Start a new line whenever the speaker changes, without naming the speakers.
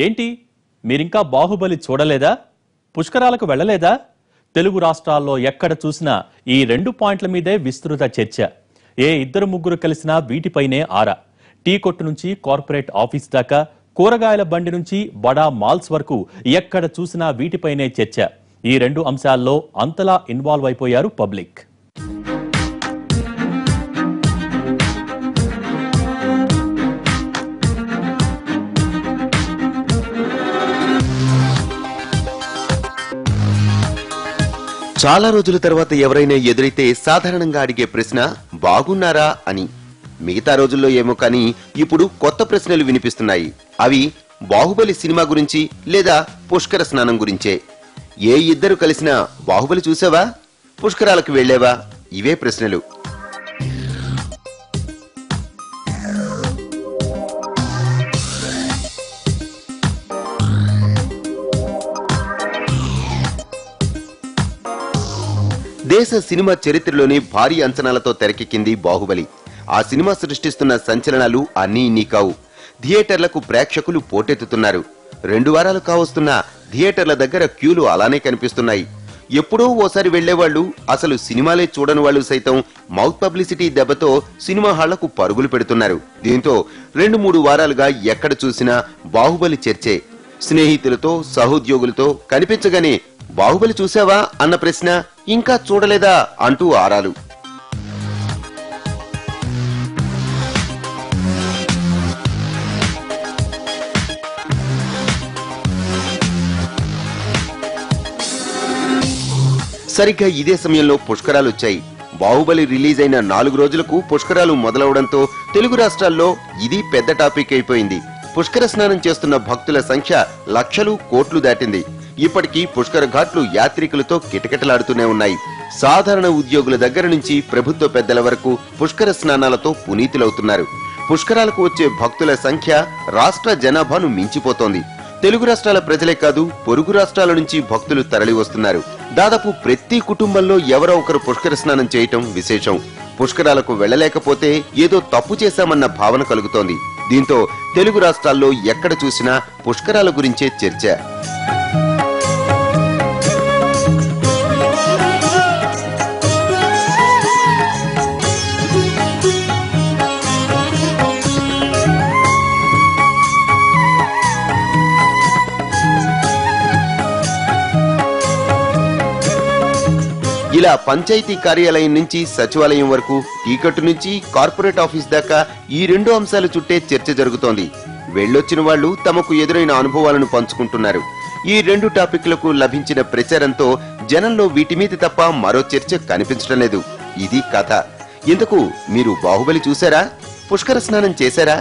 ఏంటి మీరింకా బాహుబలి చూడలేదా? పుష్కరాలకు వెళ్ళలేదా? తెలుగు రాష్ట్రాల్లో ఎక్కడ చూసినా ఈ 2 పాయింట్ల మీదే విస్తృత చర్చ. ఏ ఇద్దరు ముగ్గురు కలిసినా వీటిపైనే ఆరా. టీ కొట్టు నుంచి కార్పొరేట్ ఆఫీస్ దాకా, కూరగాయల బండి నుంచి బడా మాల్స్ వరకు ఎక్కడ చూసినా వీటిపైనే చర్చ. ఈ 2 అంశాల్లో అంతలా ఇన్వాల్వ్ అయిపోయారు పబ్లిక్.
చాలా రోజుల తర్వాత ఎవరైనా ఎదురైతే సాధారణంగా అడిగే ప్రశ్న బాగున్నారా అని. మిగతా రోజుల్లో ఏమో కానీ ఇప్పుడు కొత్త ప్రశ్నలు వినిపిస్తున్నాయి. అవి బాహుబలి సినిమా గురించి లేదా పుష్కర స్నానం గురించే. ఏ ఇద్దరు కలిసినా బాహుబలి చూసావా, పుష్కరాలకు వెళ్లేవా, ఇవే ప్రశ్నలు. దేశ సినిమా చరిత్రలోని భారీ అంచనాలతో తెరకెక్కింది బాహుబలి. ఆ సినిమా సృష్టిస్తున్న సంచలనాలు అన్నీ ఇన్ని కావు. థియేటర్లకు ప్రేక్షకులు పోటెత్తుతున్నారు. 2 వారాలు కావస్తున్న థియేటర్ల దగ్గర క్యూలు అలానే కనిపిస్తున్నాయి. ఎప్పుడో ఓసారి వెళ్లేవాళ్లు, అసలు సినిమాలే చూడని వాళ్లు సైతం మౌత్ పబ్లిసిటీ దెబ్బతో సినిమా హాళ్లకు పరుగులు పెడుతున్నారు. దీంతో 2-3 వారాలుగా ఎక్కడ చూసినా బాహుబలి చర్చే. స్నేహితులతో, సహోద్యోగులతో కనిపించగానే బాహుబలి చూసావా అన్న ప్రశ్న, ఇంకా చూడలేదా అంటూ ఆరాలు. సరిగ్గా ఇదే సమయంలో పుష్కరాలు వచ్చాయి. బాహుబలి రిలీజ్ అయిన 4 రోజులకు పుష్కరాలు మొదలవడంతో తెలుగు రాష్ట్రాల్లో ఇది పెద్ద టాపిక్ అయిపోయింది. పుష్కర స్నానం చేస్తున్న భక్తుల సంఖ్య లక్షలు, కోట్లు దాటింది. ఇప్పటికీ పుష్కర ఘాట్లు యాత్రికులతో కిటకిటలాడుతూనే ఉన్నాయి. సాధారణ ఉద్యోగుల దగ్గర నుంచి ప్రభుత్వ పెద్దల వరకు పుష్కర స్నానాలతో పునీతులవుతున్నారు. పుష్కరాలకు వచ్చే భక్తుల సంఖ్య రాష్ట్ర జనాభాను మించిపోతోంది. తెలుగు రాష్ట్రాల ప్రజలే కాదు, పొరుగు రాష్ట్రాల నుంచి భక్తులు తరలి వస్తున్నారు. దాదాపు ప్రతి కుటుంబంలో ఎవరో ఒకరు పుష్కర స్నానం చేయటం విశేషం. పుష్కరాలకు వెళ్లలేకపోతే ఏదో తప్పు చేశామన్న భావన కలుగుతోంది. దీంతో తెలుగు రాష్ట్రాల్లో ఎక్కడ చూసినా పుష్కరాల గురించే చర్చ. ఇలా పంచాయతీ కార్యాలయం నుంచి సచివాలయం వరకు, టీకట్టు నుంచి కార్పొరేట్ ఆఫీస్ దాకా ఈ 2 అంశాల చుట్టే చర్చ జరుగుతోంది. వెళ్ళొచ్చిన వాళ్లు తమకు ఎదురైన అనుభవాలను పంచుకుంటున్నారు. ఈ 2 టాపిక్లకు లభించిన ప్రచారంతో జనంలో వీటి మీద తప్ప మరో చర్చ కనిపించడం లేదు. ఇది కథ. ఇంతకు మీరు బాహుబలి చూసారా? పుష్కర స్నానం చేశారా?